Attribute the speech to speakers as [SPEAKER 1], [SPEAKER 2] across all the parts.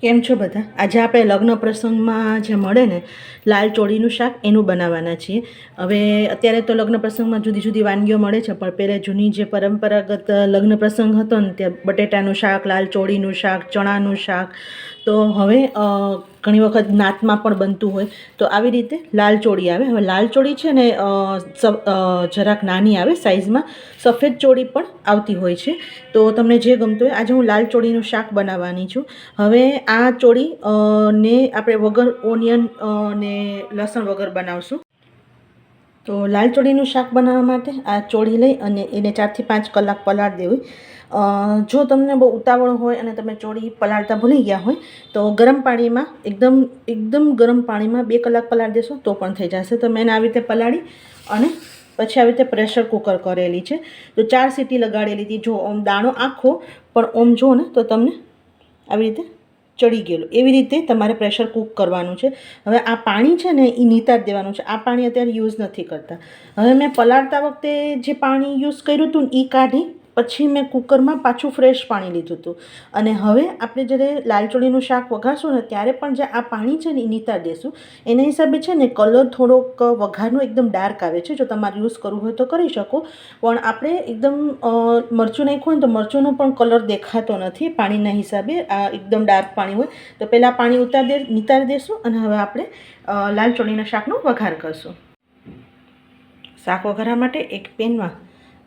[SPEAKER 1] કેમ છો બધા? આજે આપણે લગ્ન પ્રસંગમાં જે મળે ને લાલ ચોળીનું શાક એનું બનાવવાના છીએ. હવે અત્યારે તો લગ્ન પ્રસંગમાં જુદી જુદી વાનગીઓ મળે છે, પણ પહેલાં જૂની જે પરંપરાગત લગ્ન પ્રસંગ હતો ને ત્યાં બટેટાનું શાક, લાલ ચોળીનું શાક, ચણાનું શાક, તો હવે ઘણી વખત નાતમાં પણ બનતું હોય તો આવી રીતે લાલ ચોળી આવે. હવે લાલ ચોળી છે ને જરાક નાની આવે સાઇઝમાં, સફેદ ચોળી પણ આવતી હોય છે. તો તમને જે ગમતું હોય, આજે હું લાલ ચોળીનું શાક બનાવવાની છું. હવે આ ચોળી ને આપણે વગર ઓનિયન ને લસણ વગર બનાવશું. તો લાલ ચોળીનું શાક બનાવવા માટે આ ચોળી લઈ અને એને 4 થી 5 કલાક પલાળ દેવી. જો તમને બહુ ઉતાવળ હોય અને તમે ચોળી પલાળતા ભૂલી ગયા હોય તો ગરમ પાણીમાં એકદમ ગરમ પાણીમાં 2 કલાક પલાળી દેશો તો પણ થઈ જશે. તો મેં આવી રીતે પલાળી અને પછી આવી રીતે પ્રેશર કુકર કરેલી છે. તો 4 સીટી લગાડેલી હતી. જો આમ દાણો આખો પણ ઓમ જુઓ ને તો તમને આવી રીતે ચડી ગયેલું, એવી રીતે તમારે પ્રેશર કૂક કરવાનું છે. હવે આ પાણી છે ને એ નિતાર દેવાનું છે. આ પાણી અત્યારે યુઝ નથી કરતા. હવે મેં પલાળતા વખતે જે પાણી યુઝ કર્યું હતું ને એ કાઢી પછી મેં કુકરમાં પાછું ફ્રેશ પાણી લીધું હતું. અને હવે આપણે જ્યારે લાલ ચોળીનું શાક વઘારશું ને ત્યારે પણ જે આ પાણી છે ને એ નિતાર દેશું. એના હિસાબે છે ને કલર થોડોક વઘારનો એકદમ ડાર્ક આવે છે. જો તમારે યુઝ કરવું હોય તો કરી શકો, પણ આપણે એકદમ મરચું નાખ્યું હોય ને તો મરચુંનો પણ કલર દેખાતો નથી પાણીના હિસાબે. આ એકદમ ડાર્ક પાણી હોય તો પહેલાં પાણી નિતારી દેશું અને હવે આપણે લાલ ચોળીના શાકનો વઘાર કરશું. શાક વઘારવા માટે એક પેનમાં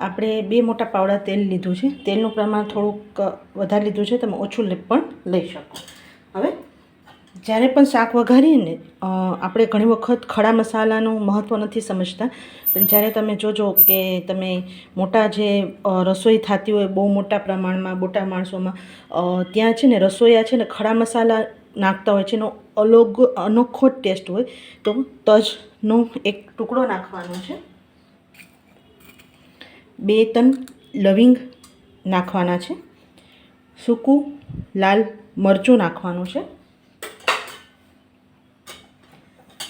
[SPEAKER 1] આપણે 2 મોટા પાવડા તેલ લીધું છે. તેલનું પ્રમાણ થોડુંક વધારે લીધું છે, તમે ઓછું પણ લઈ શકો. હવે જ્યારે પણ શાક વઘારીએ ને આપણે ઘણી વખત ખડા મસાલાનું મહત્ત્વ નથી સમજતા, પણ જ્યારે તમે જોજો કે તમે મોટા જે રસોઈ થતી હોય બહુ મોટા પ્રમાણમાં મોટા માણસોમાં, ત્યાં છે ને રસોઈયા છે ને ખડા મસાલા નાખતા હોય છે. એનો અનોખો ટેસ્ટ હોય. તો તજનો એક ટુકડો નાખવાનો છે, 2-3 લવિંગ નાખવાના છે, સૂકું લાલ મરચું નાખવાનું છે.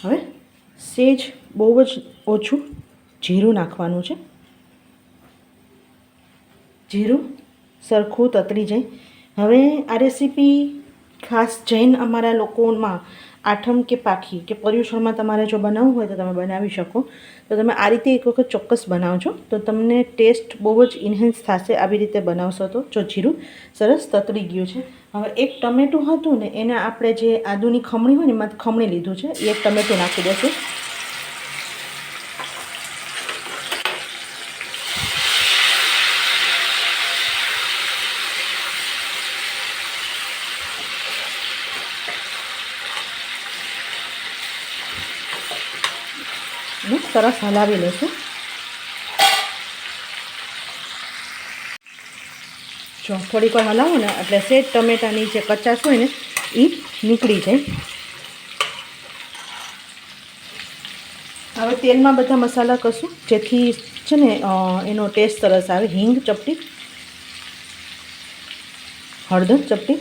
[SPEAKER 1] હવે સેજ બહુ જ ઓછું જીરું નાખવાનું છે. જીરું સરખું તતરી જાય. હવે આ રેસીપી ખાસ જૈન અમારા લોકોમાં આઠમ કે પાખી કે પર્યુષણમાં તમારે જો બનાવવું હોય તો તમે બનાવી શકો. તો તમે આ રીતે એક વખત ચોક્કસ બનાવજો તો તમને ટેસ્ટ બહુ જ ઇન્હેન્સ થશે. આવી રીતે બનાવશો તો. જો જીરું સરસ તતરી ગયું છે. હવે એક ટમેટું હતું ને એને આપણે જે આદુની ખમણી હોય ને એમાં ખમણી લીધું છે, એ એક ટમેટું નાખી દેશું. સરસ હલાવી લઈશું. જો થોડીક વાર હલાવો ને એટલે સેજ ટમેટાની જે કચાશ હોય ને એ નીકળી જાય. હવે તેલમાં બધા મસાલા કરશું જેથી છે ને એનો ટેસ્ટ સરસ આવે. હિંગ ચપટી, હળદર ચપટી,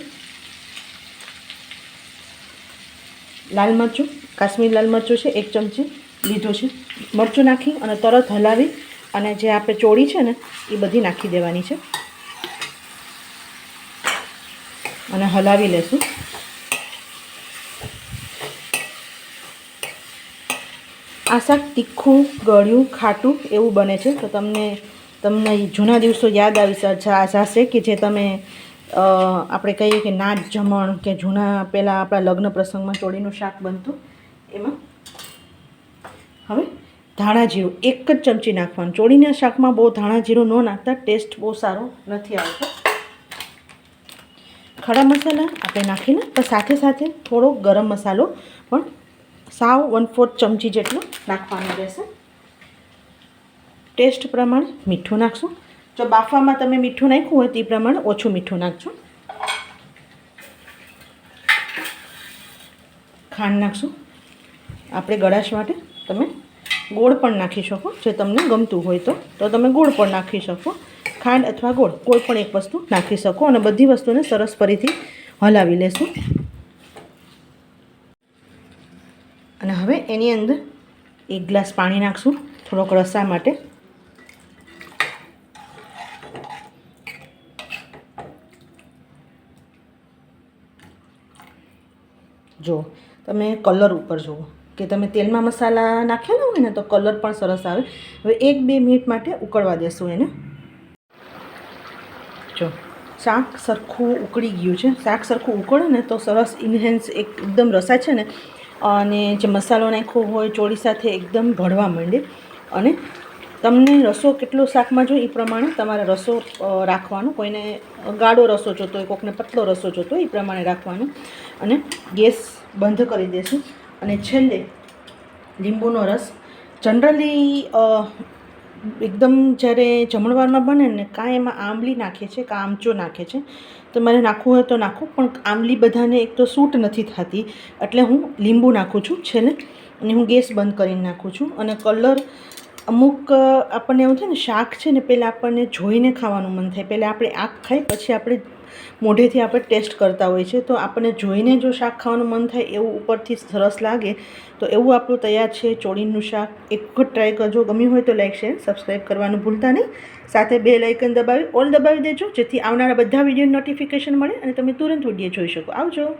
[SPEAKER 1] લાલ મરચું, કાશ્મીરી લાલ મરચું છે 1 ચમચી લીધું છે. મરચું નાખી અને તરત હલાવી અને જે આપણે ચોળી છે ને એ બધી નાખી દેવાની છે અને હલાવી લેશું. આ શાક તીખું, ગળ્યું, ખાટું એવું બને છે. તો તમને જૂના દિવસો યાદ આવી જશે કે જે તમે આપણે કહીએ કે નાચ જમણ કે જૂના પહેલાં આપણા લગ્ન પ્રસંગમાં ચોળીનું શાક બનતું એમાં. હવે ધાણા જીરું 1 જ ચમચી નાખવાનું. ચોળીના શાકમાં બહુ ધાણા જીરું ન નાખતા, ટેસ્ટ બહુ સારો નથી આવતો. ખડા મસાલા આપણે નાખીને પણ સાથે સાથે થોડો ગરમ મસાલો પણ સાવ 1/4 ચમચી જેટલો નાખવાનો રહેશે. ટેસ્ટ પ્રમાણે મીઠું નાખશું. જો બાફવામાં તમે મીઠું નાખ્યું હોય તે પ્રમાણે ઓછું મીઠું નાખજો. ખાંડ નાખશું. આપણે ગળાશ માટે તમે ગોળ પણ નાખી શકો, જે તમને ગમતું હોય તો તમે ગોળ પણ નાખી શકો. ખાંડ અથવા ગોળ કોઈ પણ એક વસ્તુ નાખી શકો અને બધી વસ્તુને સરસ ફરીથી હલાવી લેશું. અને હવે એની અંદર 1 ગ્લાસ પાણી નાખશું થોડોક રસા માટે. જો તમે કલર ઉપર જુઓ કે તમે તેલમાં મસાલા નાખેલા હોય ને તો કલર પણ સરસ આવે. હવે 1-2 મિનિટ માટે ઉકળવા દેશું એને. જો શાક સરખું ઉકળી ગયું છે. શાક સરખું ઉકળે ને તો સરસ ઇન્હેન્સ એકદમ રસા છે ને અને જે મસાલો નાખ્યો હોય ચોળી સાથે એકદમ ભળવા માંડે. અને તમને રસો કેટલો શાકમાં જોઈએ એ પ્રમાણે તમારે રસો રાખવાનો. કોઈને ગાઢો રસો જોતો હોય, કોઈને પતલો રસો જોતો હોય એ પ્રમાણે રાખવાનો. અને ગેસ બંધ કરી દેશું. અને છેલ્લે લીંબુનો રસ. જનરલી એકદમ જ્યારે જમણવારમાં બને ને કાં એમાં આંબલી નાખે છે, કાં આમચો નાખે છે. તો મારે નાખવું હોય તો નાખું, પણ આંબલી બધાને એક તો સૂટ નથી થતી, એટલે હું લીંબુ નાખું છું છેલ્લે. અને હું ગેસ બંધ કરીને નાખું છું. અને કલર અમુક આપણને એવું થાય ને, શાક છે ને પહેલાં આપણને જોઈને ખાવાનું મન થાય. પહેલાં આપણે આંખ ખાઈ પછી આપણે મોઢેથી આપણે ટેસ્ટ કરતા હોય છે. તો આપણને જોઈને જો શાક ખાવાનું મન થાય એવું ઉપરથી સરસ લાગે તો એવું આપણું તૈયાર છે ચોળીનું શાક. એક વખત ટ્રાય કરજો. ગમ્યું હોય તો લાઈક, શેર, સબસ્ક્રાઈબ કરવાનું ભૂલતા નહીં. સાથે બેલ આઇકન દબાવી ઓલ દબાવી દેજો, જેથી આવનારા બધા વિડીયોની નોટિફિકેશન મળે અને તમે તુરંત વિડીયો જોઈ શકો. આવજો.